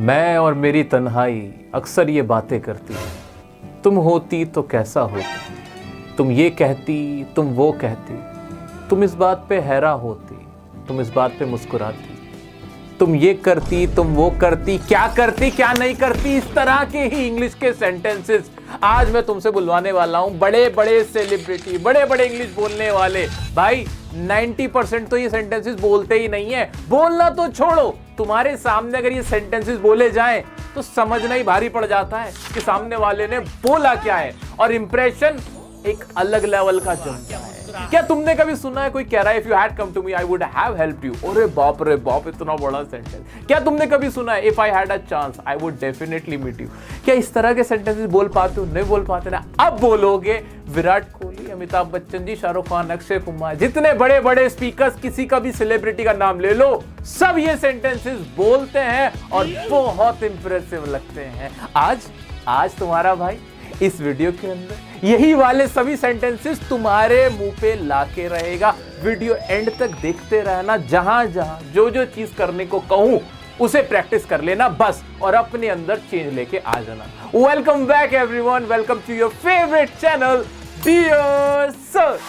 मैं और मेरी तन्हाई अक्सर ये बातें करती। तुम होती तो कैसा होती, तुम ये कहती, तुम वो कहती, तुम इस बात पे हैरान होती, तुम इस बात पे मुस्कुराती, तुम ये करती, तुम वो करती, क्या नहीं करती। इस तरह के ही इंग्लिश के सेंटेंसेस आज मैं तुमसे बुलवाने वाला हूं। बड़े बड़े सेलिब्रिटी, बड़े बड़े इंग्लिश बोलने वाले भाई 90% तो ये सेंटेंसेस बोलते ही नहीं है। बोलना तो छोड़ो, तुम्हारे सामने अगर ये सेंटेंसेस बोले जाएं तो समझना ही भारी पड़ जाता है कि सामने वाले ने बोला क्या है, और इंप्रेशन एक अलग लेवल का जमता है। क्या तुमने कभी सुना है कोई कह रहा है if you had come to me I would have helped you? अरे बाप रे बाप, इतना बड़ा सेंटेंस। क्या तुमने कभी सुना है if I had a chance I would definitely meet you? क्या इस तरह के सेंटेंसेस बोल पाते हो? नहीं बोल पाते ना। अब बोलोगे। विराट कोहली, अमिताभ बच्चन जी, शाहरुख खान, अक्षय कुमार, जितने बड़े बड़े स्पीकर्स, किसी का भी सेलिब्रिटी का नाम ले लो, सब ये सेंटेंसेस बोलते हैं और बहुत इंप्रेसिव लगते हैं। आज तुम्हारा भाई इस वीडियो के अंदर यही वाले सभी सेंटेंसेस तुम्हारे मुंह पे लाके रहेगा। वीडियो एंड तक देखते रहना। जहां जहां जो चीज करने को कहूं उसे प्रैक्टिस कर लेना बस, और अपने अंदर चेंज लेके आ जाना। Welcome back everyone, welcome to your favourite channel dear sir.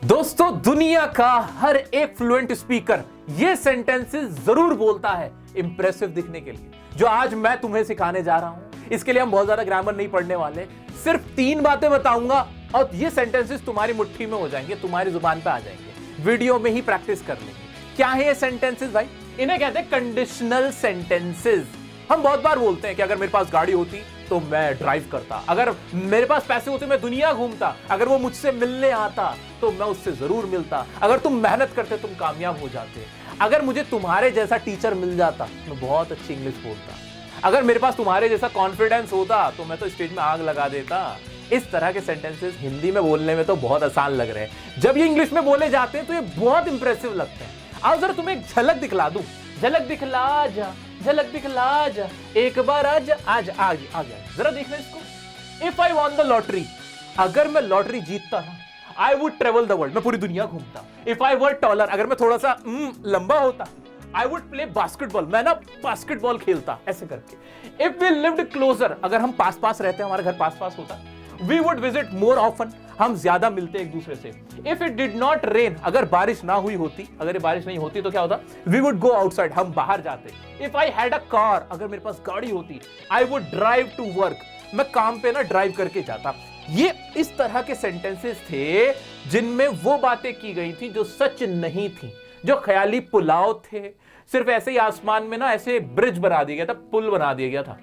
दोस्तों, दुनिया का हर एक फ्लुएंट स्पीकर ये सेंटेंसेस जरूर बोलता है इंप्रेसिव दिखने के लिए, जो आज मैं तुम्हें सिखाने जा रहा हूं। इसके लिए हम बहुत ज्यादा ग्रामर नहीं पढ़ने वाले, सिर्फ 3 बातें बताऊंगा और ये सेंटेंसेस तुम्हारी मुट्ठी में हो जाएंगे, तुम्हारी जुबान पे आ जाएंगे। वीडियो में ही प्रैक्टिस कर लेंगे। क्या है ये सेंटेंसेस भाई? इन्हें कहते हैं कंडीशनल सेंटेंसेस। हम बहुत बार बोलते हैं कि अगर मेरे पास गाड़ी होती तो मैं ड्राइव करता, अगर मेरे पास पैसे होते मैं दुनिया घूमता, अगर वो मुझसे मिलने आता तो मैं उससे जरूर मिलता, अगर तुम मेहनत करते तुम कामयाब हो जाते, अगर मुझे तुम्हारे जैसा टीचर मिल जाता मैं बहुत अच्छी इंग्लिश बोलता, अगर मेरे पास तुम्हारे जैसा कॉन्फिडेंस होता तो मैं तो स्टेज में आग लगा देता। इस तरह के सेंटेंसेस हिंदी में बोलने में तो बहुत आसान लग रहे हैं, जब ये इंग्लिश में बोले जाते हैं तो ये बहुत इंप्रेसिव लगते हैं। आओ जरा तुम्हें एक झलक दिखला दूं। झलक दिखला जा, झलक दिखला जा, एक बार आज आज आज आ गया। जरा देखना इसको। If I won the lottery, अगर मैं लॉटरी जीतता ना, I would travel the world, मैं पूरी दुनिया घूमता। इफ आई वर टॉलर, अगर मैं थोड़ा सा लंबा होता, आई वुड प्ले बास्केटबॉल, मैं ना बास्केटबॉल खेलता ऐसे करके। इफ वी लिव्ड क्लोजर, अगर हम पास पास रहते, हमारा घर पास पास होता, we would visit more often, हम ज्यादा मिलते एक दूसरे से। If it did not rain, अगर बारिश ना हुई होती, अगर ये बारिश नहीं होती तो क्या होता? वी वुड गो आउटसाइड, हम बाहर जाते। If I had a car, अगर मेरे पास गाड़ी होती, I would drive to work, मैं काम पे ना ड्राइव करके जाता। ये इस तरह के सेंटेंसेस थे जिनमें वो बातें की गई थी जो सच नहीं थी, जो ख्याली पुलाव थे। सिर्फ ऐसे ही आसमान में ना ऐसे ब्रिज बना दिया गया था, पुल बना दिया गया था,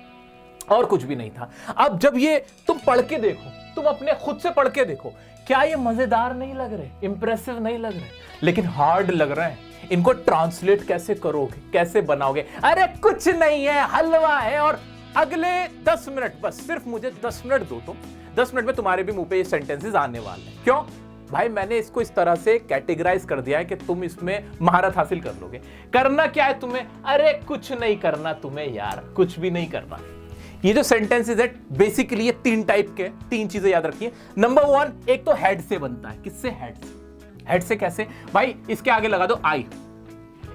और कुछ भी नहीं था। अब जब ये तुम पढ़ के देखो, तुम अपने खुद से पढ़ के देखो, क्या ये मजेदार नहीं लग रहे, इंप्रेसिव नहीं लग रहे, लेकिन हार्ड लग रहे हैं। इनको ट्रांसलेट कैसे करोगे, कैसे बनाओगे? अरे कुछ नहीं है, हलवा है। और अगले 10 मिनट, बस सिर्फ मुझे 10 मिनट दो, तुम 10 मिनट में तुम्हारे भी मुंह पे ये सेंटेंसेस आने वाले हैं। क्यों भाई? मैंने इसको इस तरह से कैटेगराइज कर दिया है कि तुम इसमें महारत हासिल कर लोगे। करना क्या है तुम्हें? अरे कुछ नहीं करना तुम्हें यार, कुछ भी नहीं करना। ये जो सेंटेंसेस है बेसिकली ये 3 टाइप के, 3 चीजें याद रखिए। नंबर 1, एक तो हेड से बनता है। किससे? हेड से। हेड से कैसे भाई? इसके आगे लगा दो I.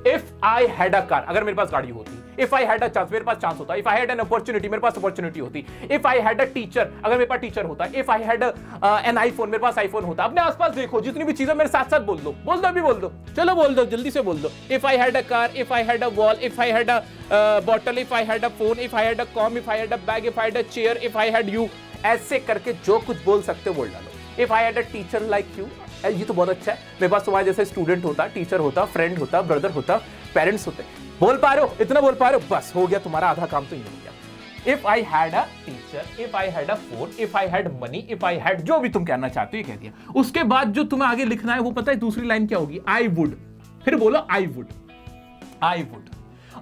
If I had a car, अगर मेरे पास गाड़ी होती। If I had a chance, मेरे पास चांस होता। If I had an opportunity, मेरे पास अपॉर्चुनिटी होती। If I had a teacher, अगर मेरे पास टीचर होता। If I had an iPhone, मेरे पास आईफोन होता। अपने आसपास देखो, जितनी भी चीजें मेरे साथ साथ बोल दो, अभी बोल दो, चलो बोल दो, जल्दी से बोल दो। If I had a car, if I had a wall, if I had a bottle, if I had a phone, if I had a com, if I had a bag, if I had a chair, if I had you, ऐसे करके जो कुछ बोल सकते हो बोल डालो। If I had a teacher like you, ये तो बहुत अच्छा है, मेरे पास तुम्हारे जैसे स्टूडेंट होता, टीचर होता, फ्रेंड होता, ब्रदर होता, पेरेंट्स होते। बोल पा रहे हो? इतना बोल पा रहे हो? बस हो गया, तुम्हारा आधा काम तो ये हो गया। If I had a teacher, if I had a phone, if I had money, if I had, जो भी तुम कहना चाहते हो ये कह दिया। उसके बाद जो तुम्हें आगे लिखना है वो पता है दूसरी लाइन क्या होगी? I would. फिर बोलो आई वुड, आई वुड,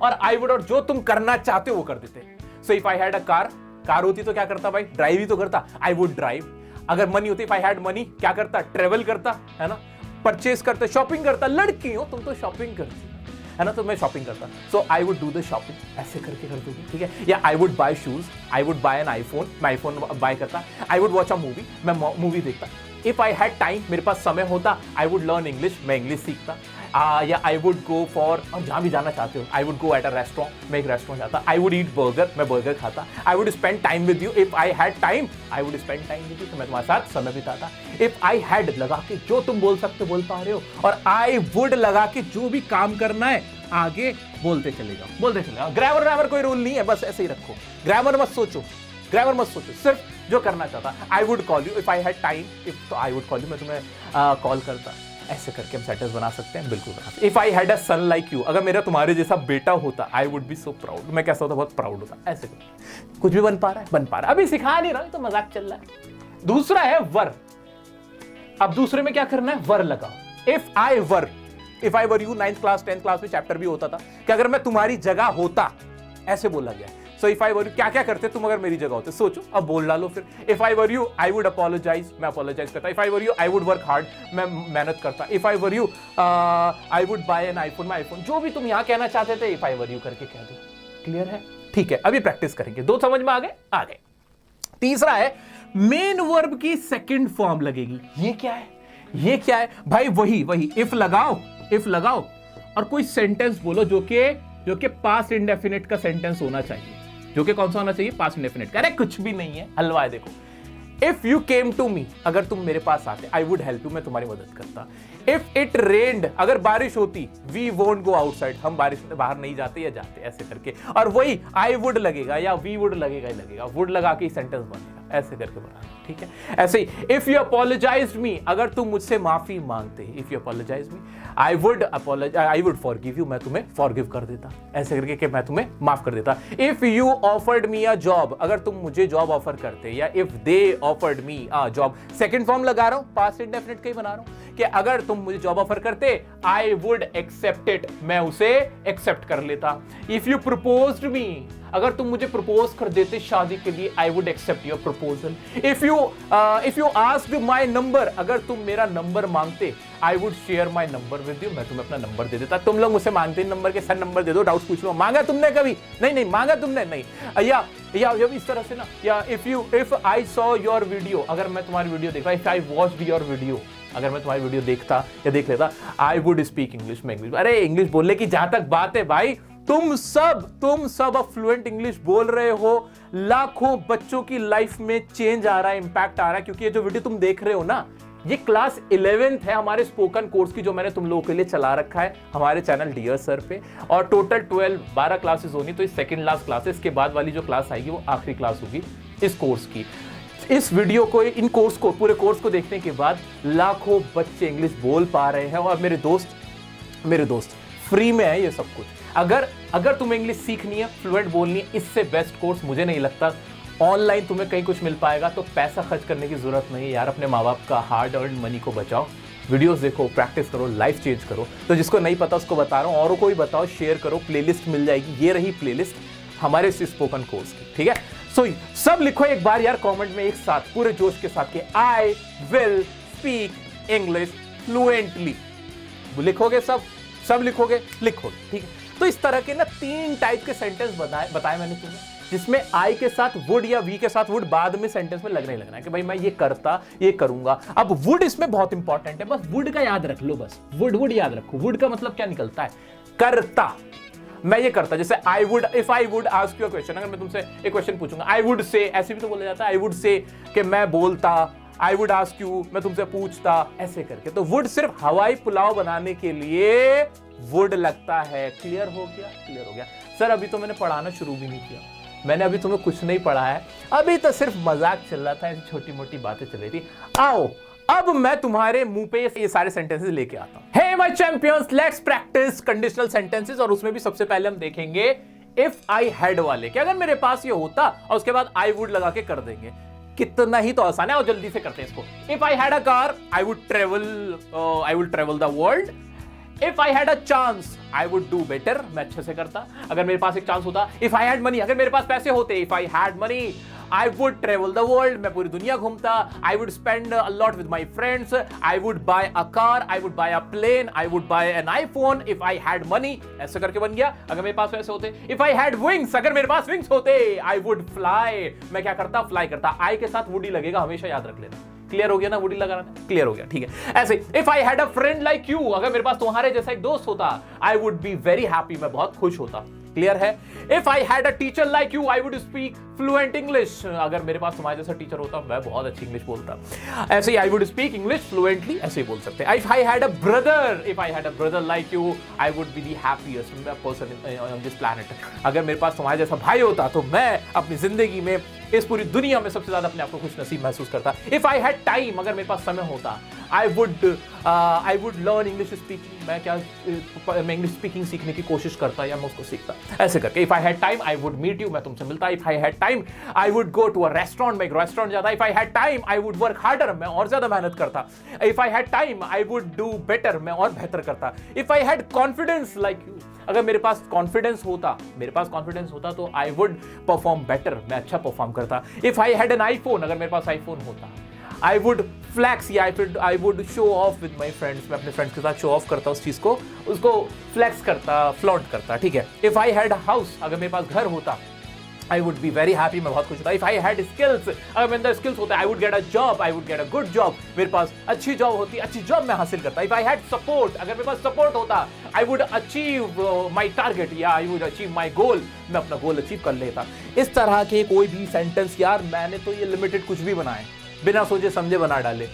और आई वुड, और जो तुम करना चाहते हो वो कर देते। So if I had a car, car होती तो क्या करता भाई? ड्राइव ही तो करता, आई वुड ड्राइव। अगर मनी होती, इफ आई हैड मनी, क्या करता? ट्रेवल करता, है ना, परचेस करता, शॉपिंग करता। लड़की हो तुम तो शॉपिंग करती है ना, तो मैं शॉपिंग करता। So I would do the shopping, ऐसे करके कर दोगे, ठीक है। या I would buy shoes, I would buy an iPhone, मैं आईफोन बाय करता। I would watch a movie, मैं मूवी देखता। इफ आई हैड टाइम, मेरे पास समय होता, आई वुड लर्न इंग्लिश, मैं इंग्लिश सीखता। या आई वुड गो फॉर, और जहां भी जाना चाहते हो, आई would go at a restaurant, मैं एक रेस्टोरेंट जाता। आई वुड ईट बर्गर, मैं बर्गर खाता। I would spend time with you, if I had time I would spend time with you, तो मैं तुम्हारे साथ समय बिताता। इफ आई हैड लगा के जो तुम बोल सकते बोल पा रहे हो, और आई वुड लगा के जो भी काम करना है आगे बोलते चले जाओ, बोलते चले जाओ। ग्रामर कोई रूल नहीं है, बस ऐसे ही रखो। ग्रामर मत सोचो, सिर्फ जो करना चाहता। I would call you if I had time, if तो आई वुड कॉल यू, मैं तुम्हें कॉल करता। ऐसे करके हम सेंटेंस बना सकते हैं, बिल्कुल बना सकते हैं। If I had a son like you, अगर मेरा तुम्हारे जैसा बेटा होता, I would be so proud, मैं कैसा होता, बहुत प्राउड होता। ऐसे कुछ भी बन पा रहा है, अभी सिखा नहीं रहा तो मजाक चल रहा है। दूसरा है वर। अब दूसरे में क्या करना है, वर लगाओ। If I were you, 9th class 10th class में चैप्टर भी होता था कि अगर मैं तुम्हारी जगह होता, ऐसे बोला गया। So if I were you, क्या क्या करते तुम अगर मेरी जगह होते, सोचो, अब बोल डालो फिर। If I were you, I would apologise, मैं अपोलोजाइज करता। If I were you, I would work hard, मैं मेहनत करता। If I were you, I would buy an iPhone, मैं आईफोन, जो भी तुम यहां कहना चाहते थे, इफ आई वर यू करके कह दो। क्लियर है? ठीक है, अभी प्रैक्टिस करेंगे। दो समझ में आ गए। तीसरा है मेन वर्ब की सेकंड फॉर्म लगेगी। ये क्या है भाई? वही इफ लगाओ और कोई सेंटेंस बोलो जो कि पास्ट इंडेफिनिट का सेंटेंस होना चाहिए। जो कि कौन सा होना चाहिए? पास्ट इंडेफिनिट का। अरे कुछ भी नहीं है, हलवा है। देखो, if you came to me, अगर तुम मेरे पास आते, आई वुड हेल्प यू, मैं तुम्हारी मदद करता। इफ इट रेन्ड, अगर बारिश होती, वी वोंट गो आउटसाइड, हम बारिश में बाहर नहीं जाते या जाते, ऐसे करके। और वही आई वुड लगेगा या वी वुड लगेगा, वुड लगा के सेंटेंस बनेगा, ऐसे करके बना। ठीक है, ऐसे ही इफ यू अपोलोजाइज्ड मी, अगर तुम मुझसे माफी मांगते, if you apologise me, I would forgive you, मैं तुम्हें फॉरगिव कर देता, ऐसे करके कि मैं तुम्हें माफ कर देता। If you offered me a job, अगर तुम मुझे जॉब ऑफर करते, या if they offered me a job, second form लगा रहा हूं, पास्ट इंडेफिनिट का ही बना रहा हूं कि अगर तुम मुझे जॉब ऑफर करते, आई वुड एक्सेप्ट इट, मैं उसे एक्सेप्ट कर लेता। इफ यू प्रपोज्ड मी, अगर तुम मुझे प्रपोज कर देते शादी के लिए, I would accept your proposal. If you asked my number, अगर तुम मेरा नंबर मांगते, I would share my number with you, मैं तुम्हें अपना नंबर दे देता। तुम लोग मुझसे मांगते नंबर के, सर नंबर दे दो, डाउट्स पूछ लो। मांगा तुमने कभी? नहीं मांगा तुमने, नहीं। या इस तरह से ना, या if I saw your video, अगर मैं तुम्हारी वीडियो देखता, if I watched your video, अगर मैं तुम्हारी वीडियो देखता या देख लेता, आई वुड स्पीक इंग्लिश, में इंग्लिश। अरे इंग्लिश बोलने की जहां तक बात है भाई, तुम सब अब फ्लुएंट इंग्लिश बोल रहे हो। लाखों बच्चों की लाइफ में चेंज आ रहा है, इंपैक्ट आ रहा है, क्योंकि ये जो वीडियो तुम देख रहे हो ना, ये क्लास 11th है हमारे स्पोकन कोर्स की, जो मैंने तुम लोगों के लिए चला रखा है हमारे चैनल डियर सर पे। और टोटल 12 क्लासेस होनी, तो इस सेकंड लास्ट क्लास है। इसके बाद वाली जो क्लास आएगी वो आखिरी क्लास होगी इस कोर्स की। इस वीडियो को, इन कोर्स को, पूरे कोर्स को देखने के बाद लाखों बच्चे इंग्लिश बोल पा रहे हैं। और मेरे दोस्त फ्री में है ये सब कुछ। अगर तुम्हें इंग्लिश सीखनी है, फ्लुएंट बोलनी है, इससे बेस्ट कोर्स मुझे नहीं लगता। ऑनलाइन तुम्हें कहीं कुछ मिल पाएगा, तो पैसा खर्च करने की जरूरत नहीं है यार। अपने माँ बाप का हार्ड अर्न मनी को बचाओ, वीडियोस देखो, प्रैक्टिस करो, लाइफ चेंज करो। तो जिसको नहीं पता उसको बता रहा हूँ, औरों को भी बताओ, शेयर करो, प्लेलिस्ट मिल जाएगी। ये रही प्लेलिस्ट हमारे इस स्पोकन कोर्स की, ठीक है। सो सब लिखो एक बार यार कमेंट में एक साथ, पूरे जोश के साथ, कि I will speak English fluently. लिखोगे? सब लिखोगे? लिखोगे, ठीक है। तो इस तरह के ना 3 टाइप के सेंटेंस बताए मैंने तुम्हें, जिसमें आई के साथ वुड या वी के साथ वुड बाद में सेंटेंस में लगना ही लगना है कि भाई मैं ये करता, ये करूंगा। अब वुड इसमें बहुत इंपॉर्टेंट है, बस वुड का याद रख लो, बस वुड याद रखो। वुड का मतलब क्या निकलता है? करता। मैं ये करता, जैसे I would, if I would ask you a question, अगर मैं तुमसे एक क्वेश्चन पूछूंगा, आई वुड से, ऐसे भी तो बोला जाता है, आई वुड से कि मैं बोलता, आई वुड आस्क यू, मैं तुमसे पूछता, ऐसे करके। तो वुड सिर्फ हवाई पुलाव बनाने के लिए वुड लगता है। क्लियर हो गया? सर अभी तो मैंने पढ़ाना शुरू भी नहीं किया, मैंने अभी तुम्हें कुछ नहीं पढ़ा है, अभी तो सिर्फ मजाक चल रहा था, ऐसी छोटी मोटी बातें चल रही थी। आओ अब मैं तुम्हारे मुंह पे ये सारे सेंटेंसेस लेके आता हूं। Hey my champions, let's practise conditional sentences. और उसमें भी सबसे पहले हम देखेंगे इफ आई हैड वाले, कि अगर मेरे पास ये होता और उसके बाद आई वुड लगा के कर देंगे। कितना ही तो आसान है, और जल्दी से करते हैं इसको। If I had a car, I would travel the world. If I had a chance, I would do better, मैं अच्छे से करता अगर मेरे पास एक चांस होता। इफ आई हैड मनी, अगर मेरे पास पैसे होते, if I had money, I would travel the world, मैं पूरी दुनिया घूमता। I would spend a lot with my friends. I would buy a car. I would buy a plane. I would buy an iPhone if I had money. ऐसे करके बन गया, अगर मेरे पास पैसे होते। If I had wings, अगर मेरे पास wings होते, I would fly. मैं क्या करता? Fly करता। I के साथ would ही लगेगा, हमेशा याद रख लेना। क्लियर हो गया ना, वुड लगाना क्लियर हो गया, ठीक है। ऐसे if I had a friend like you, अगर मेरे पास तुम्हारे जैसा एक दोस्त होता, I would be very happy, मैं बहुत खुश होता। क्लियर है। If I had a teacher like you I would speak fluent English, अगर मेरे पास तुम्हारे जैसा टीचर होता मैं बहुत अच्छी इंग्लिश बोलता। ऐसे ही I would speak English fluently, ऐसे ही बोल सकते हैं। If I had a brother like you I would be the happiest person on this planet, अगर मेरे पास तुम्हारे जैसा भाई होता तो मैं अपनी जिंदगी में इस पूरी दुनिया में सबसे ज्यादा अपने आप को खुश नसीब महसूस करता। इफ आई हैड टाइम, अगर मेरे पास समय होता, I would learn English speaking, मैं इंग्लिश स्पीकिंग सीखने की कोशिश करता या मैं उसको सीखता, ऐसे करके। If I had time I would meet you, मैं तुमसे मिलता। If I had time I would go to a restaurant, मैं एक रेस्टोरेंट जाता। If I had time I would work harder, मैं और ज्यादा मेहनत करता। If I had time I would do better, मैं और बेहतर करता। If I had confidence like you, अगर मेरे पास कॉन्फिडेंस होता तो आई वुड परफॉर्म बेटर, मैं अच्छा परफॉर्म करता। If I had an iPhone, अगर मेरे पास आईफोन होता, आई वुड फ्लैक्स या I would show off with my friends, मैं अपने फ्रेंड्स के साथ शो ऑफ करता उस चीज को, उसको फ्लैक्स करता, फ्लॉन्ट करता, ठीक है। इफ आई हैड हाउस, अगर मेरे पास घर होता, I would be very happy, मैं बहुत खुश होता। If I had skills, अगर मेरे अंदर skills होता, I would get a job, I would get a good job, मेरे पास अच्छी जॉब होती, अच्छी जॉब मैं हासिल करता। If I had support, अगर मेरे पास सपोर्ट होता, I would achieve my target, या I would achieve my goal, मैं अपना गोल अचीव कर लेता। इस तरह के कोई भी सेंटेंस, यार मैंने तो ये लिमिटेड कुछ भी बनाए, बिना सोचे समझे बना डाले,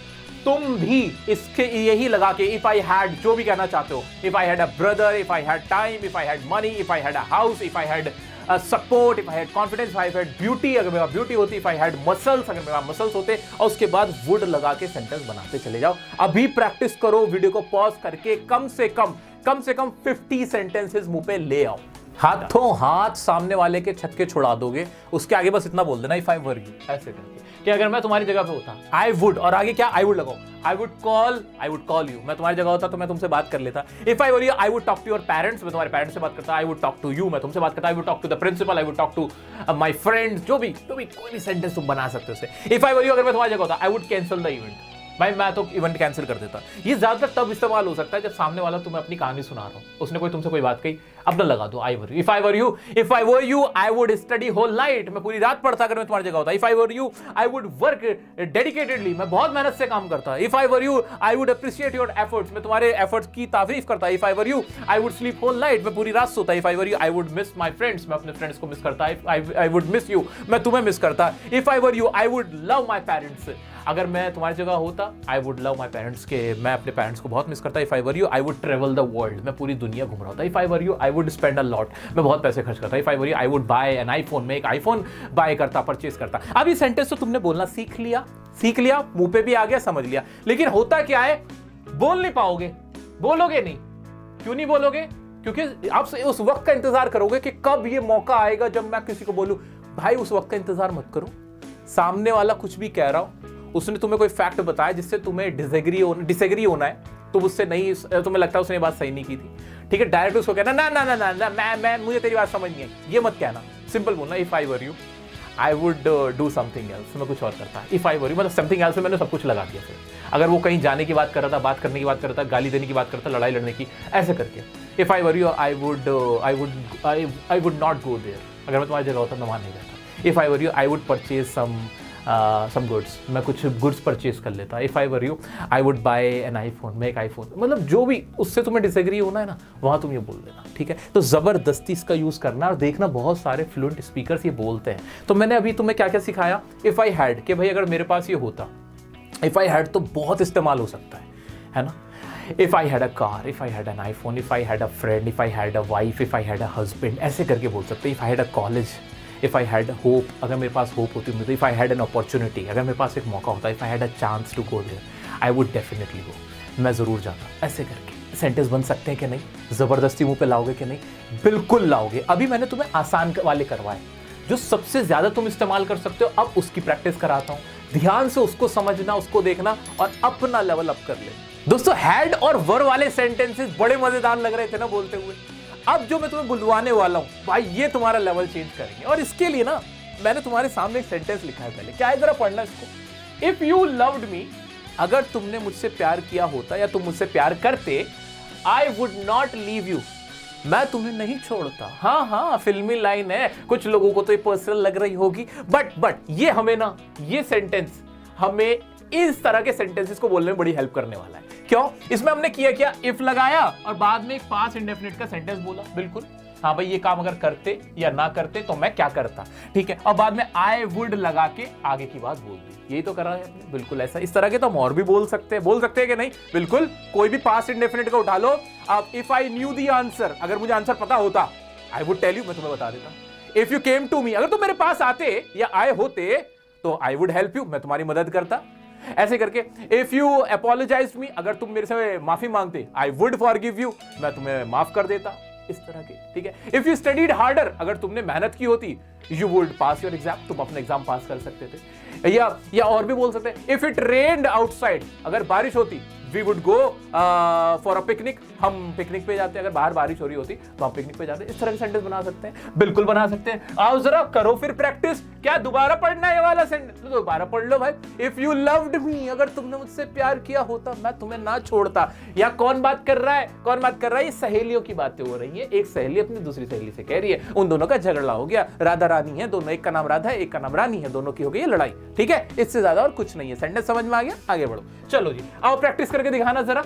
तुम भी इसके यही लगा के इफ आई हैड जो भी कहना चाहते हो, if I had a brother, if I had time, if I had money, if I had a house, if I had support, if I had confidence, if I had beauty, अगर मेरा beauty होती, if I had muscles, अगर मेरा muscles होते, और उसके बाद would लगा के सेंटेंस बनाते चले जाओ। अभी प्रैक्टिस करो, वीडियो को पॉज करके कम से कम 50 सेंटेंसेस मुंह पे ले आओ, हाथों हाथ सामने वाले के छक्के छुड़ा दोगे। उसके आगे बस इतना बोल देना, इफ आई वर यू, ऐसे करके कि अगर मैं तुम्हारी जगह पे होता, आई वुड, और आगे क्या, आई वुड लगाओ, आई वुड कॉल यू, मैं तुम्हारी जगह होता तो मैं तुमसे बात कर लेता। If I were you I would talk to your parents, मैं तुम्हारे पेरेंट्स से बात करता। I would talk to you, मैं तुमसे बात करता। I would talk to the principal, I would talk to my friends, जो भी कोई भी सेंटेंस तुम बना सकते हो उससे। इफ आई वर यू, अगर मैं तुम्हारी जगह होता, I would cancel the event, भाई मैं तो इवेंट कैंसिल कर देता। ये ज्यादातर तब इस्तेमाल हो सकता है जब सामने वाला तुम्हें अपनी कहानी सुना रहा हो, उसने तुमसे कोई बात कही, अब ना लगा दो I were you. If I were you I would study whole night, मैं पूरी रात पढ़ता अगर मैं तुम्हारी जगह होता। If I were you I would work dedicatedly, मैं बहुत मेहनत से काम करता। If I were you I would appreciate your efforts, मैं तुम्हारे एफर्ट्स की तारीफ करता। If I were you I would sleep whole night, मैं पूरी रात सोता। If I were you I would miss my friends, मैं अपने फ्रेंड्स को मिस करता। आई वुड मिस यू, मैं तुम्हें मिस करता। If I were you I would love my parents, अगर मैं तुम्हारी जगह होता, I would love my parents, के मैं अपने पेरेंट्स को बहुत मिस करता। If I were you I would travel the world, मैं पूरी दुनिया घूम रहा होता। If I were you I would spend a lot, मैं बहुत पैसे खर्च करता। If I were you I would buy an iPhone, मैं एक आईफोन बाय करता, परचेज करता। अब ये सेंटेंस तो तुमने बोलना सीख लिया, मुंह पे भी आ गया, समझ लिया, लेकिन होता क्या है, बोल नहीं पाओगे, बोलोगे नहीं। क्यों नहीं बोलोगे? क्योंकि आप उस वक्त का इंतजार करोगे कि कब ये मौका आएगा जब मैं किसी को बोलूं। भाई उस वक्त का इंतजार मत करो, सामने वाला कुछ भी कह रहा हो, उसने तुम्हें कोई फैक्ट बताया जिससे तुम्हें डिसएग्री होना है, तो उससे नहीं, तुम्हें लगता है उसने बात सही नहीं की थी, ठीक है, डायरेक्ट उसको कहना ना मैं मुझे तेरी बात समझ नहीं आई, ये मत कहना, सिंपल बोलना। If I were you I would do something else, मैं कुछ और करता। इफ आई वर यू मतलब समथिंग एल्स में मैंने सब कुछ लगा दिया। फिर अगर वो कहीं जाने की बात कर रहा था, बात करने की बात कर रहा था, गाली देने की बात करता, लड़ाई लड़ने की, ऐसे करके। If I were you I would not go there, अगर मैं तुम्हारी जगह होता मैं वहां नहीं रहता। If I were you I would purchase some goods, मैं कुछ गुड्स परचेज कर लेता। If I were you I would buy an iPhone, मैं एक आईफोन, मतलब जो भी उससे तुम्हें डिसएग्री होना है ना, वहां तुम ये बोल देना, ठीक है। तो जबरदस्ती इसका यूज करना, और देखना बहुत सारे फ्लुएंट स्पीकर्स ये बोलते हैं। तो मैंने अभी तुम्हें क्या क्या सिखाया, इफ आई हैड, कि भाई अगर मेरे पास ये होता, इफ आई हैड तो बहुत इस्तेमाल हो सकता है ना। If I had a car, if I had an iPhone, if I had a friend, if I had a wife, if I had a husband, ऐसे करके बोल सकते। If I had a college, if I had hope, अगर मेरे पास hope होती मुझे। If I had an opportunity, अगर मेरे पास एक मौका होता। If I had a chance to go there, I would definitely go, मैं जरूर जाता। ऐसे करके सेंटेंस बन सकते हैं कि नहीं? जबरदस्ती मुंह पे लाओगे कि नहीं? बिल्कुल लाओगे। अभी मैंने तुम्हें आसान वाले करवाए, जो सबसे ज्यादा तुम इस्तेमाल कर सकते हो, अब उसकी प्रैक्टिस कराता हूं। ध्यान से उसको समझना, उसको देखना, और अपना लेवल अप कर ले। दोस्तों हैड और वर वाले सेंटेंसेस बड़े मजेदार लग रहे थे ना बोलते हुए। अब जो मैं तुम्हें बुलवाने वाला हूं भाई, ये तुम्हारा लेवल चेंज करेंगे। और इसके लिए ना मैंने तुम्हारे सामने एक सेंटेंस लिखा है, पहले क्या है जरा पढ़ना इसको। इफ यू लव्ड मी, अगर तुमने मुझसे प्यार किया होता या तुम मुझसे प्यार करते, आई वुड नॉट लीव यू, मैं तुम्हें नहीं छोड़ता। हाँ फिल्मी लाइन है, कुछ लोगों को तो ये पर्सनल लग रही होगी, बट ये हमें ना, ये सेंटेंस हमें इस तरह के सेंटेंसेस को बोलने में बड़ी हेल्प करने वाला है। क्यों? इसमें हमने किया क्या, इफ लगाया और बाद में एक पास्ट इंडेफिनिट का सेंटेंस बोला। बिल्कुल, हाँ भाई ये काम अगर करते या ना करते तो मैं क्या करता, ठीक है, और बाद में आई वुड लगा के आगे की बात बोल दी। यही तो कर रहा है अपने। बिल्कुल ऐसा। इस तरह के तो हम और भी बोल सकते हैं कि नहीं? बिल्कुल, कोई भी पास्ट इंडेफिनिट का उठा लो आप। If I knew the answer, अगर मुझे आंसर पता होता, आई वुड टेल यू, मैं तुम्हें बता देता। If you came to me, अगर तुम मेरे पास आते या आए होते तो आई वुड हेल्प यू, मैं तुम्हारी मदद करता। ऐसे करके इफ यू अपोलोजाइज मी, अगर तुम मेरे से माफी मांगते, आई वुड फॉरगिव यू, मैं तुम्हें माफ कर देता। इस तरह के, ठीक है। इफ यू स्टडीड हार्डर, अगर तुमने मेहनत की होती, you would pass your exam, तुम अपने एग्जाम पास कर सकते थे। या और भी बोल सकते हैं, इफ इट रेन्ड आउटसाइड, अगर बारिश होती, we would go for a picnic, हम पिकनिक पे जाते। अगर बाहर बारिश हो रही होती तो हम पिकनिक पे जाते। इस तरह के सेंटेंस बना सकते हैं। बिल्कुल बना सकते हैं। आओ जरा करो फिर प्रैक्टिस। क्या दोबारा पढ़ना है ये वाला सेंटेंस? तो दोबारा पढ़ लो भाई। इफ यू लव्ड मी, अगर तुमने मुझसे प्यार किया होता, मैं तुम्हें ना छोड़ता। या कौन बात कर रहा है? कौन बात कर रहा है? ये सहेलियों की बातें हो रही है। एक सहेली अपनी दूसरी सहेली से कह रही है, उन दोनों का झगड़ा हो गया। राधा रानी है दोनों, एक का नाम राधा है, एक का नाम रानी है, दोनों की हो गई लड़ाई, ठीक है। इससे ज्यादा और कुछ नहीं है। सेंटेंस समझ में आ गया? आगे बढ़ो। चलो जी, आओ प्रैक्टिस करके दिखाना जरा।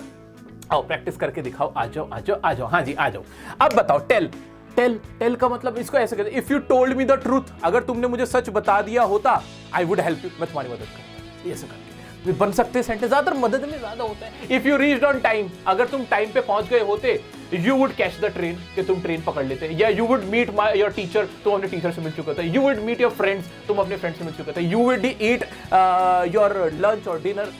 आओ प्रैक्टिस करके दिखाओ। आ जाओ आ जाओ आ जाओ। हाँ जी आ जाओ। अब बताओ, टेल का मतलब इसको ऐसे कहते हैं, if you told me the truth, अगर तुमने मुझे सच बता दिया होता, आई वुड हेल्प यू, मैं तुम्हारी मदद करता। ऐसे करके बन सकते हैं सेंटेंस। ज्यादातर मदद में ज्यादा होता है। If you reached on time, अगर तुम टाइम पे पहुंच गए होते, you would catch the train, कि तुम ट्रेन पकड़ लेते। या you would meet your teacher, तुम अपने टीचर से मिल चुके थे। You would meet your friends, तुम अपने फ्रेंड से मिल चुके थे। You would eat your lunch और डिनर।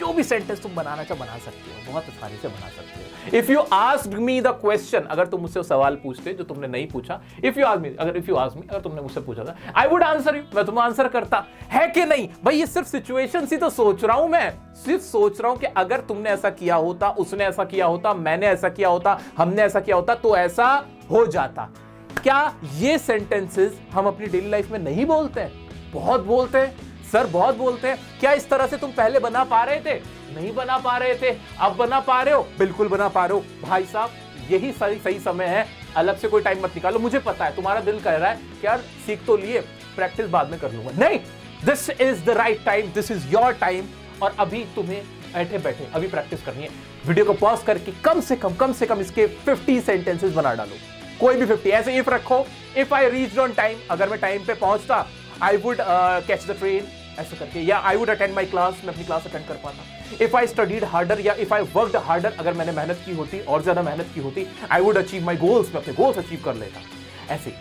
जो भी सेंटेंस तुम बनाना चाहो बना सकते हो, बहुत आसानी से बना सकते हो। If you asked me the question, अगर तुम मुझसे सवाल पूछते जो तुमने नहीं पूछा, इफ यू आस्क्ड मी, अगर तुमने मुझसे पूछा था, आई वुड आंसर यू, मैं तुम्हें आंसर करता। है कि नहीं भाई? ये सिर्फ सिचुएशन ही तो सोच रहा हूं मैं, सिर्फ सोच रहा हूं कि अगर तुमने ऐसा किया होता, उसने ऐसा किया होता, मैंने ऐसा किया होता, हमने ऐसा किया होता, तो ऐसा हो जाता। क्या ये सेंटेंसेस हम अपनी डेली लाइफ में नहीं बोलते हैं? बहुत बोलते हैं सर, बहुत बोलते हैं। क्या इस तरह से तुम पहले बना पा रहे थे? नहीं बना पा रहे थे, अब बना पा रहे हो? बिल्कुल बना पा रहे हो भाई साहब। यही सही समय है। अलग से कोई टाइम मत निकालो। मुझे पता है तुम्हारा दिल कह रहा है कि यार सीख तो लिए, प्रैक्टिस बाद में कर लूंगा। नहीं, this is the right time, this is your time. और अभी तुम्हें बैठे बैठे अभी प्रैक्टिस करनी है। वीडियो को पॉज करके कम से कम इसके 50 सेंटेंसेस बना डालो। कोई भी 50। ऐसे इफ रखो, if I reached on time, अगर मैं टाइम पे पहुंचता, I would catch the train, ऐसे करके। या I would attend my class, मैं अपनी क्लास अटेंड कर पाता। इफ आई स्टडीड हार्डर, या इफ आई वर्कड हार्डर, अगर मैंने मेहनत की होती, और ज्यादा मेहनत की होती, I would achieve my goals, मैं अपने गोल्स अचीव कर लेता। ऐसे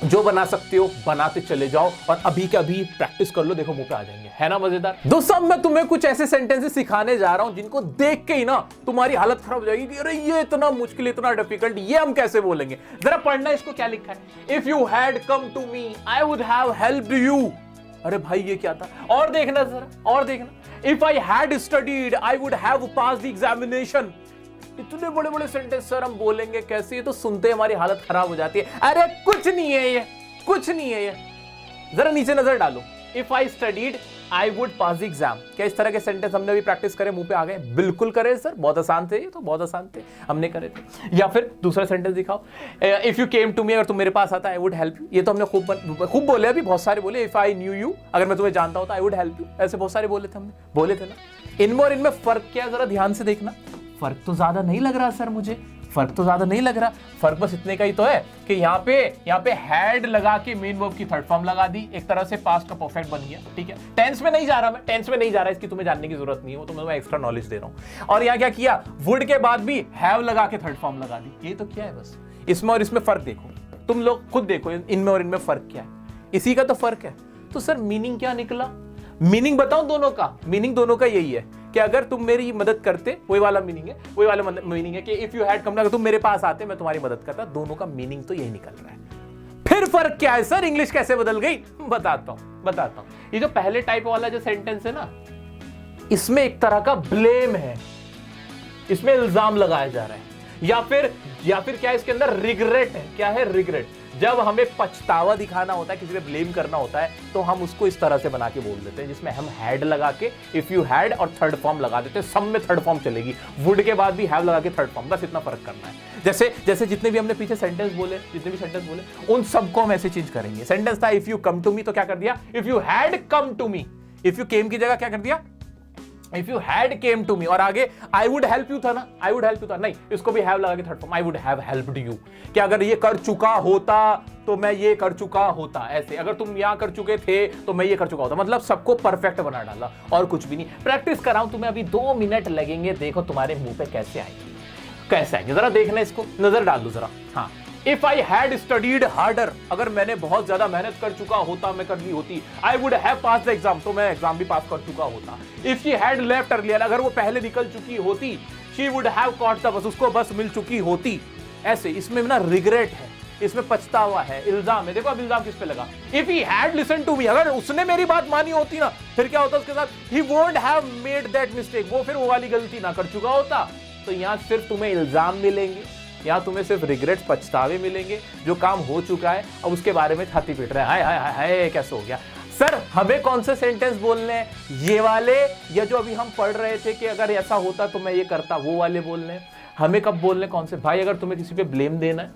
जो बना सकते हो बनाते चले जाओ, और अभी के अभी प्रैक्टिस कर लो, देखो मुंह पे आ जाएंगे। है ना मजेदार? दोस्तों मैं तुम्हें कुछ ऐसे सेंटेंसेस सिखाने जा रहा हूं जिनको देख के ही ना तुम्हारी हालत खराब हो जाएगी कि अरे ये इतना मुश्किल, इतना डिफिकल्ट, ये हम कैसे बोलेंगे। जरा पढ़ना इसको, क्या लिखा है। If you had come to me, I would have helped you. अरे भाई ये क्या था? और देखना जरा, और देखना। If I had studied, I would have pass the examination. इतने बड़े बड़े सेंटेंस सर हम बोलेंगे कैसे? ये तो सुनते हमारी हालत खराब हो जाती है। अरे कुछ नहीं है ये, कुछ नहीं है ये। जरा नीचे नजर डालो। If I studied, I would pass the exam. क्या इस तरह के सेंटेंस हमने भी प्रैक्टिस करे? मुंह पे आ गए? बिल्कुल करे सर, बहुत आसान थे ये तो, बहुत आसान थे, हमने करे थे। या फिर दूसरा सेंटेंस दिखाओ। If you came to me, अगर तुम मेरे पास आता, आई वुड हेल्प यू। ये तो हमने खूब बोले, अभी बहुत सारे बोले। इफ आई न्यू यू, अगर मैं तुम्हें जानता होता, आई वुड हेल्प यू। ऐसे बहुत सारे बोले थे हमने, बोले थे ना। इनमें और इनमें फर्क क्या है जरा ध्यान से देखना। फर्क तो ज्यादा नहीं लग रहा सर मुझे, फर्क तो ज्यादा नहीं लग रहा। फर्क बस इतने का ही तो है कि यहाँ पे हैड लगा के मेन वर्ब की थर्ड फॉर्म लगा दी, एक तरह से पास्ट का परफेक्ट बन गया। ठीक है, टेंस में नहीं जा रहा मैं, टेंस में नहीं जा रहा, इसकी तुम्हें जानने की जरूरत नहीं है, वो तो मैं एक्स्ट्रा नॉलेज दे रहा हूँ। और यहाँ क्या किया, वुड के बाद भी हैव लगा के थर्ड फॉर्म लगा दी। ये तो क्या है बस, इसमें और इसमें फर्क देखो, तुम लोग खुद देखो इनमें और इनमें फर्क क्या है, इसी का तो फर्क है। तो सर मीनिंग क्या निकला? मीनिंग बताऊं दोनों का? मीनिंग दोनों का यही है कि अगर तुम मेरी मदद करते, वही वाला मीनिंग है, वही वाला मीनिंग है कि इफ यू हैड कम, अगर तुम मेरे पास आते मैं तुम्हारी मदद करता। दोनों का मीनिंग तो यही निकल रहा है। फिर फर्क क्या है सर, इंग्लिश कैसे बदल गई? बताता हूं। ये जो पहले टाइप वाला जो सेंटेंस है ना, इसमें एक तरह का ब्लेम है, इसमें इल्जाम लगाया जा रहा है, या फिर क्या है इसके अंदर रिग्रेट है। क्या है? रिग्रेट। जब हमें पछतावा दिखाना होता है, किसी पे ब्लेम करना होता है, तो हम उसको इस तरह से बना के बोल देते हैं, जिसमें हम हैड लगा के इफ यू हैड और थर्ड फॉर्म लगा देते हैं। सब में थर्ड फॉर्म चलेगी, वुड के बाद भी हैव लगा के थर्ड फॉर्म, बस इतना फर्क करना है। जैसे जितने भी हमने पीछे सेंटेंस बोले, उन सबको हम ऐसे चेंज करेंगे। सेंटेंस था if you come to me, तो क्या कर दिया, if you had come to me. If you came की जगह क्या कर दिया, if you had came to me, और आगे आई वुड हेल्प यू था ना, आई वुड हेल्प यू था, नहीं इसको भी हैव लगा के third form, I would have helped you, कि अगर ये कर चुका होता तो मैं ये कर चुका होता, ऐसे अगर तुम यहां कर चुके थे तो मैं ये कर चुका होता, मतलब सबको परफेक्ट बना डाला और कुछ भी नहीं। प्रैक्टिस कराऊं तुम्हें, अभी 2 मिनट लगेंगे, देखो तुम्हारे मुंह पे कैसे आएगी, कैसे आएंगे जरा देखना, इसको नजर डाल दो जरा। हाँ, if I had studied harder, अगर मैंने बहुत ज्यादा मेहनत कर चुका होता, मैं कर ली होती, I would have pass the exam, तो मैं एग्जाम भी पास कर चुका होता। If she had left earlier, अगर वो पहले निकल चुकी होती, she would have caught the bus, उसको बस मिल चुकी होती। ऐसे इसमें ना रिग्रेट है, इसमें पछतावा है, इल्जाम है। देखो अब इल्जाम किस पे लगा, if he had listen to me, अगर उसने मेरी बात मानी होती ना, फिर क्या होता उसके साथ, he won't have made that mistake, वो फिर वो वाली गलती ना कर चुका होता। तो यहां सिर्फ तुम्हें इल्जाम मिलेंगे, यहां तुम्हें सिर्फ रिग्रेट, पछतावे मिलेंगे, जो काम हो चुका है अब उसके बारे में छाती पीट रहे हैं, हाय हाय हाय कैसे हो गया। सर हमें कौन से सेंटेंस बोलने हैं, ये वाले या जो अभी हम पढ़ रहे थे कि अगर ऐसा होता तो मैं ये करता, वो वाले बोलने हैं? हमें कब बोलने कौन से? भाई अगर तुम्हें किसी पे ब्लेम देना है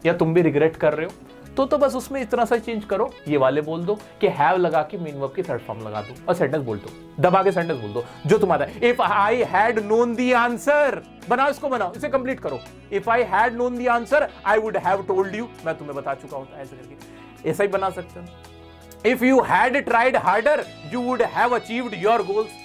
या तुम भी रिग्रेट कर रहे हो तो बस उसमें इतना सा चेंज करो, ये वाले बोल दो कि हैव लगा के मेन वर्ब की थर्ड फॉर्म लगा दो और सेंटेंस बोल दो, दबा के सेंटेंस बोल दो जो तुम्हारा। If I had known the answer, बनाओ इसको, बनाओ इसे कंप्लीट करो। If I had known the answer I would have told you, मैं तुम्हें बता चुका होता, ऐसे करके ऐसा ही बना सकते हो। If you had tried harder you would have achieved your goals.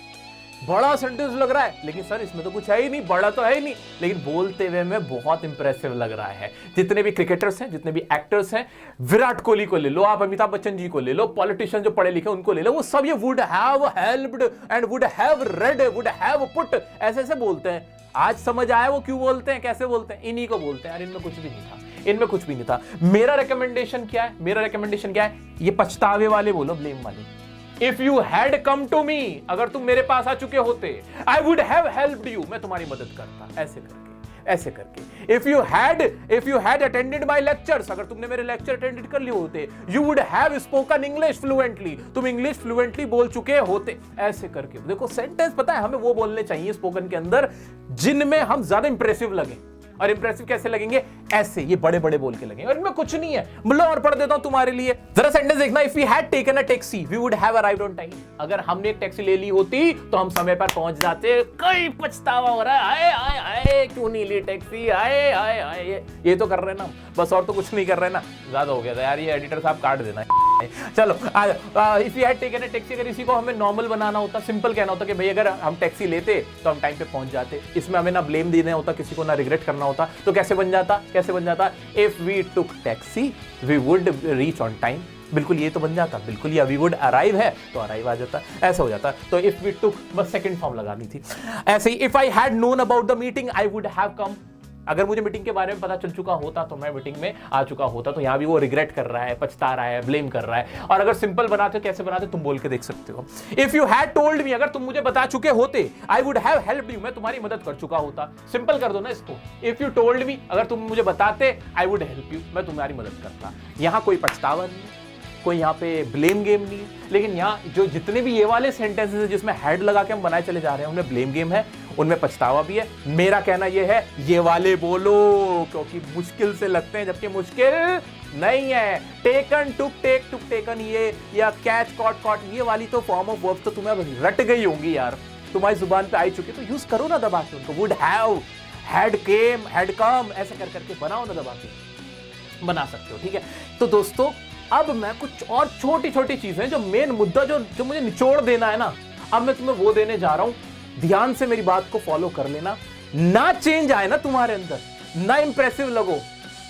बड़ा सेंटेंस लग रहा है लेकिन सर इसमें तो कुछ है ही नहीं, बड़ा तो है ही नहीं, लेकिन बोलते हुए में बहुत इंप्रेसिव लग रहा है। जितने भी क्रिकेटर्स हैं, जितने भी एक्टर्स हैं, विराट कोहली को ले लो आप, अमिताभ बच्चन जी को ले लो, पॉलिटिशियन जो पढ़े लिखे उनको ले लो, वो सब ये would have helped and would have read, would have put, ऐसे ऐसे बोलते हैं। आज समझ आया वो क्यों बोलते हैं, कैसे बोलते हैं, इन्हीं को बोलते हैं। यार इनमें कुछ भी नहीं था, इनमें कुछ भी नहीं था। मेरा रिकमेंडेशन क्या है, मेरा रिकमेंडेशन क्या है, ये पछतावे वाले बोलो, ब्लेम वाले। If you had come to me, अगर तुम मेरे पास आ चुके होते, I would have helped you, मैं तुम्हारी मदद करता, ऐसे करके, ऐसे करके। If you had attended my lectures, अगर तुमने मेरे लेक्चर अटेंडेड कर लिए होते, you would have spoken English fluently, तुम इंग्लिश फ्लुएंटली बोल चुके होते, ऐसे करके। देखो सेंटेंस पता है हमें वो बोलने चाहिए स्पोकन के अंदर जिनमें हम ज्यादा इंप्रेसिव लगे, और इंप्रेसिव कैसे लगेंगे, ऐसे ये बड़े बड़े बोल के लगेंगे, और इनमें कुछ नहीं है। मतलब और पढ़ देता हूं तुम्हारे लिए, जरा सेंटेंस देखना। If we had taken a taxi we would have arrived on time, अगर हमने एक टैक्सी ले ली होती तो हम समय पर पहुंच जाते। कई पछतावा हो रहा है, हाय हाय हाय क्यों नहीं ली टैक्सी, हाय हाय हाय, ये तो कर रहे ना बस, और तो कुछ नहीं कर रहे ना। ज्यादा हो गया था यार, ये एडिटर साहब काट देना। चलो if we had taken a taxi, अगर इसी को हमें नॉर्मल बनाना होता, सिंपल कहना होता कि भाई अगर हम टैक्सी लेते तो हम टाइम पे पहुंच जाते, इसमें हमें ना ब्लेम देना होता किसी को, ना रिग्रेट करना होता। तो कैसे बन जाता, कैसे बन जाता, if we took taxi we would reach on time, बिल्कुल ये तो बन जाता, बिल्कुल ये वी वुड अराइव है तो अराइव आ जाता, ऐसा हो जाता। तो इफ वी टुक बस सेकंड फॉर्म लगानी थी। ऐसे ही if I had known about the meeting I would have come, अगर मुझे मीटिंग के बारे में पता चल चुका होता तो मैं मीटिंग में आ चुका होता। तो यहां भी वो रिग्रेट कर रहा है, पछता रहा है, ब्लेम कर रहा है। और अगर सिंपल बनाते हो, कैसे बनाते तुम बोल के देख सकते हो। If you had told me, अगर तुम मुझे बता चुके होते, I would have helped you, मैं तुम्हारी मदद कर चुका होता। सिंपल कर दो ना इसको, इफ यू टोल्ड मी, अगर तुम मुझे बताते, आई वुड हेल्प यू, मैं तुम्हारी मदद करता। यहां कोई पछतावा नहीं है, कोई यहाँ पे ब्लेम गेम नहीं है, लेकिन यहाँ जो जितने भी ये वाले सेंटेंसेस हैं जिसमें हेड लगा के हम बनाए चले जा रहे हैं, उनमें ब्लेम गेम है, उनमें पछतावा भी है। मेरा कहना ये है ये वाले बोलो, क्योंकि मुश्किल से लगते हैं जबकि मुश्किल नहीं है। टेकन, टुक, टेकन, ये या कैच, कॉट, कॉट, ये वाली तो फॉर्म ऑफ वर्ब्स तो तुम्हें अब रट गई होंगी यार, तुम्हारी जुबान पे आई चुकी, तो यूज करो ना दबा के उनको। Would have, had came, had come, ऐसे कर करके बनाओ ना, दबा के बना सकते हो। ठीक है, तो दोस्तों अब मैं कुछ और छोटी छोटी चीजें, जो मेन मुद्दा जो मुझे निचोड़ देना है ना, अब मैं तुम्हें वो देने जा रहा हूं। ध्यान से मेरी बात को फॉलो कर लेना। ना चेंज आए ना तुम्हारे अंदर, ना इंप्रेसिव लगो,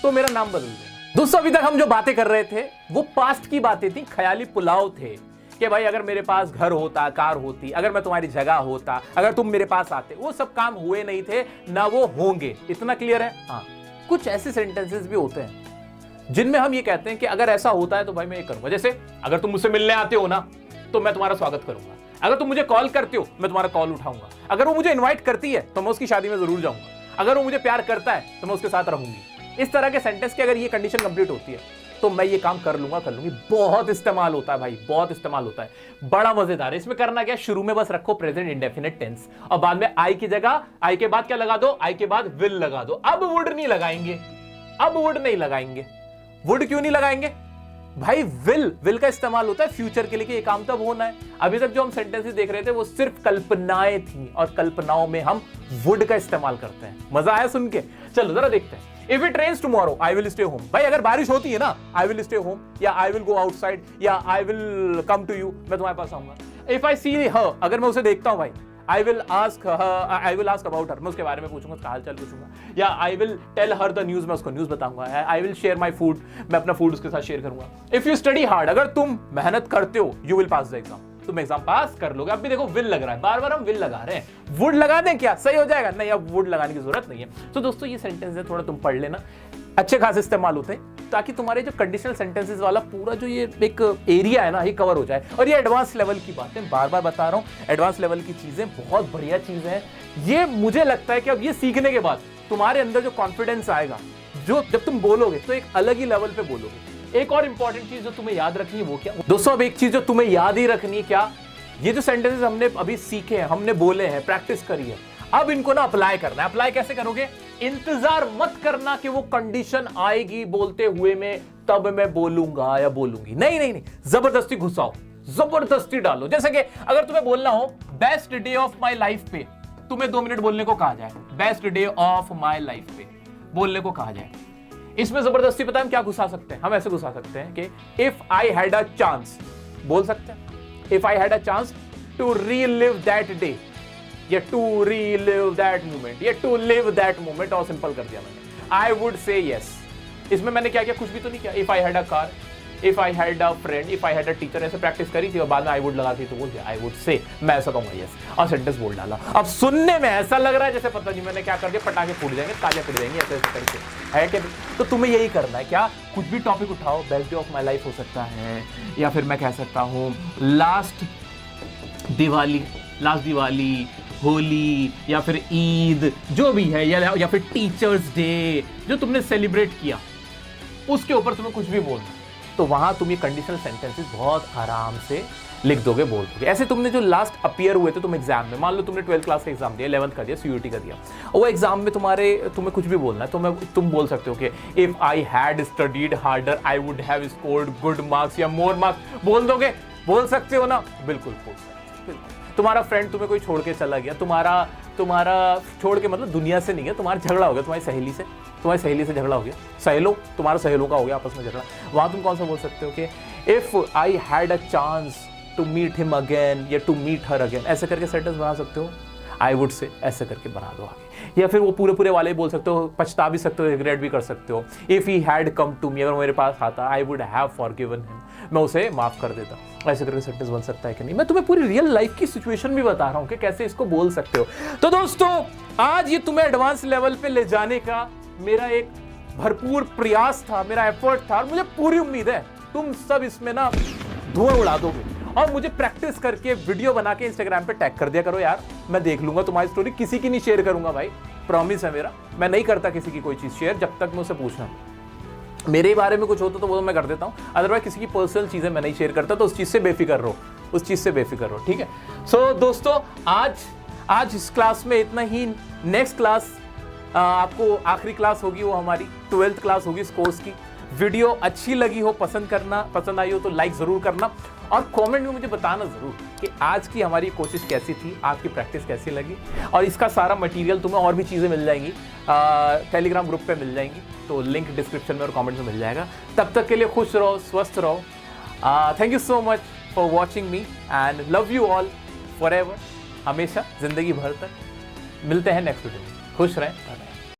तो मेरा नाम बदल देना। दोस्तों अभी तक हम जो बातें कर रहे थे वो पास्ट की बातें थी, ख्याली पुलाव थे कि भाई अगर मेरे पास घर होता, कार होती, अगर मैं तुम्हारी जगह होता, अगर तुम मेरे पास आते, वो सब काम हुए नहीं थे, ना वो होंगे। इतना क्लियर है? हाँ, कुछ ऐसे सेंटेंसेस भी होते हैं जिनमें हम ये कहते हैं कि अगर ऐसा होता है तो भाई मैं ये करूंगा। जैसे अगर तुम मुझसे मिलने आते हो ना तो मैं तुम्हारा स्वागत करूंगा, अगर तुम मुझे कॉल करते हो मैं तुम्हारा कॉल उठाऊंगा, अगर वो मुझे इनवाइट करती है तो मैं उसकी शादी में जरूर जाऊंगा, अगर वो मुझे प्यार करता है तो मैं उसके साथ रहूंगी। इस तरह के सेंटेंस की अगर ये कंडीशन कंप्लीट होती है तो मैं ये काम कर लूंगा, कर लूंगी। बहुत इस्तेमाल होता है भाई, बहुत इस्तेमाल होता है, बड़ा मजेदार है। इसमें करना क्या, शुरू में बस रखो प्रेजेंट इंडेफिनिट टेंस और बाद में आई की जगह, आई के बाद क्या लगा दो, आई के बाद विल लगा दो। अब वुड नहीं लगाएंगे, अब वुड नहीं लगाएंगे। वुड क्यों नहीं लगाएंगे? भाई विल का इस्तेमाल होता है फ्यूचर के लिए कि ये काम तब होना है। अभी तक जो हम सेंटेंसेस देख रहे थे वो सिर्फ कल्पनाएं थी, और कल्पनाओं में हम वुड का इस्तेमाल करते हैं। मजा आया सुन के? चलो जरा देखते हैं। If it rains tomorrow I will stay home. भाई अगर बारिश होती है ना, आई विल स्टे होम, या आई विल गो आउटसाइड, या I will come to you, मैं तुम्हारे पास आऊंगा। इफ आई सी हर, अगर मैं उसे देखता हूं भाई, I will ask about her, मैं उसके बारे में पूछूंगा, उसका हाल चाल पूछूंगा। या I will tell her the news, मैं उसको न्यूज बताऊंगा। I will share my food, मैं अपना फूड उसके साथ शेयर करूंगा। If you study hard, अगर तुम मेहनत करते हो, you will pass the exam, तुम एग्जाम पास कर लोगे। अब भी देखो विल लग रहा है, बार बार हम विल लगा रहे हैं। वुड लगा दें क्या, सही हो जाएगा? नहीं, अब वुड लगाने की जरूरत नहीं है। तो दोस्तों ये सेंटेंस है, थोड़ा तुम पढ़ लेना, अच्छे खासे इस्तेमाल होते हैं, ताकि तुम्हारे जो कंडीशनल सेंटेंसेस वाला पूरा जो ये एक एरिया है ना, ये कवर हो जाए। और ये एडवांस लेवल की बातें बार बार बता रहा हूं, एडवांस लेवल की चीजें बहुत बढ़िया चीजें हैं। ये मुझे लगता है कि अब ये सीखने के बाद तुम्हारे अंदर जो कॉन्फिडेंस आएगा, जो जब तुम बोलोगे तो एक अलग ही लेवल पे बोलोगे। एक और इंपॉर्टेंट चीज जो तुम्हें याद रखनी है वो क्या दोस्तों? अब एक चीज जो तुम्हें याद ही रखनी है, क्या? ये जो सेंटेंसेस हमने अभी सीखे हैं, हमने बोले हैं, प्रैक्टिस करी है, अब इनको ना अप्लाई करना है। अप्लाई कैसे करोगे? इंतजार मत करना कि वो कंडीशन आएगी बोलते हुए में तब मैं बोलूंगा या बोलूंगी। नहीं नहीं नहीं, जबरदस्ती घुसाओ, जबरदस्ती डालो। जैसे कि अगर तुम्हें बोलना हो best day of my life पे, तुम्हें 2 मिनट बोलने को कहा जाए, best day of my life पे बोलने को कहा जाए, इसमें जबरदस्ती पता है हम क्या घुसा सकते हैं? हम ऐसे घुसा सकते हैं कि if I had a chance, बोल सकते हैं if I had a chance to relive that day, या टू रीलिव दैट मोमेंट, या टू लिव दैट मोमेंट, और सिंपल कर दिया मैंने। I would say yes. इसमें मैंने क्या किया? कुछ भी तो नहीं किया। If I had a car, if I had a friend, if I had a teacher, ऐसे प्रैक्टिस करी थी और बाद में आई वुड लगा थी तो बोल दिया आई वुड से, मैं ऐसा कहूंगा यस, और सेंटेंस बोल डाला। अब सुनने में ऐसा लग रहा है जैसे पता नहीं मैंने क्या कर दिया, पटाखे फूट जाएंगे, तालियां फूट जाएंगी, ऐसे ऐसे करके, है कि? तो तुम्हें यही करना है। क्या? कुछ भी टॉपिक उठाओ, best day of my life हो सकता है, या फिर मैं कह सकता हूँ लास्ट दिवाली, होली, या फिर ईद, जो भी है, या फिर टीचर्स डे जो तुमने सेलिब्रेट किया, उसके ऊपर तुम्हें कुछ भी बोलना, तो वहां तुम ये कंडीशनल सेंटेंसेस बहुत आराम से लिख दोगे, बोल दोगे। ऐसे तुमने जो लास्ट अपीयर हुए थे तुम एग्जाम में, मान लो तुमने 12th क्लास का एग्जाम दिया, 11th का दिया, CUET का दिया, वो एग्जाम में तुम्हें कुछ भी बोलना है, तो तुम बोल सकते हो कि if I had studied harder I would have scored good marks या मोर मार्क्स, बोल दोगे? बोल सकते हो ना? बिल्कुल बोल सकते हो। तुम्हारा फ्रेंड तुम्हें कोई छोड़ के चला गया, तुम्हारा छोड़ के मतलब दुनिया से नहीं है, तुम्हारा झगड़ा हो गया तुम्हारी सहेली से झगड़ा हो गया, तुम्हारा सहेलों का हो गया आपस में झगड़ा, वहां तुम कौन सा बोल सकते हो कि if I had a chance to meet him again, या टू मीट हर अगेन, ऐसे करके सेंटेंस बना सकते हो। आई वुड से ऐसे करके बना दो आगे, या फिर वो पूरे वाले बोल सकते हो, पछता भी सकते हो, रिग्रेट भी कर सकते हो। If he had come to me, अगर मेरे पास आता, I would have forgiven him, मैं उसे माफ कर देता। ऐसे करके सेंटेंस बन सकता है कि नहीं? मैं तुम्हें पूरी रियल लाइफ की सिचुएशन भी बता रहा हूं कि कैसे इसको बोल सकते हो। तो दोस्तों आज ये तुम्हें एडवांस लेवल पे ले जाने का मेरा एक भरपूर प्रयास था, मेरा एफर्ट था, और मुझे पूरी उम्मीद है तुम सब इसमें ना धुआं उड़ा दोगे, और मुझे प्रैक्टिस करके वीडियो बना के इंस्टाग्राम पे टैग कर दिया करो यार, मैं देख लूंगा तुम्हारी स्टोरी, किसी की नहीं शेयर करूंगा भाई, प्रॉमिस है मेरा। मैं नहीं करता किसी की कोई चीज शेयर जब तक मुझसे पूछना, मेरे बारे में कुछ होता तो वो मैं कर देता हूँ, अदरवाइज किसी की पर्सनल चीजें मैं नहीं शेयर करता, तो उस चीज से बेफिक्र रहो, ठीक है? सो दोस्तों आज इस क्लास में इतना ही। नेक्स्ट क्लास आपको आखिरी क्लास होगी, वो हमारी 12th क्लास होगी इस कोर्स की। वीडियो अच्छी लगी हो, पसंद आई हो तो लाइक जरूर करना, और कमेंट में मुझे बताना जरूर कि आज की हमारी कोशिश कैसी थी, आपकी प्रैक्टिस कैसी लगी। और इसका सारा मटेरियल तुम्हें और भी चीज़ें मिल जाएंगी, टेलीग्राम ग्रुप पे मिल जाएंगी, तो लिंक डिस्क्रिप्शन में और कमेंट में मिल जाएगा। तब तक के लिए खुश रहो, स्वस्थ रहो। Thank you so much for watching me and love you all for ever, हमेशा, जिंदगी भर तक। मिलते हैं नेक्स्ट वीडियो में, खुश रहें।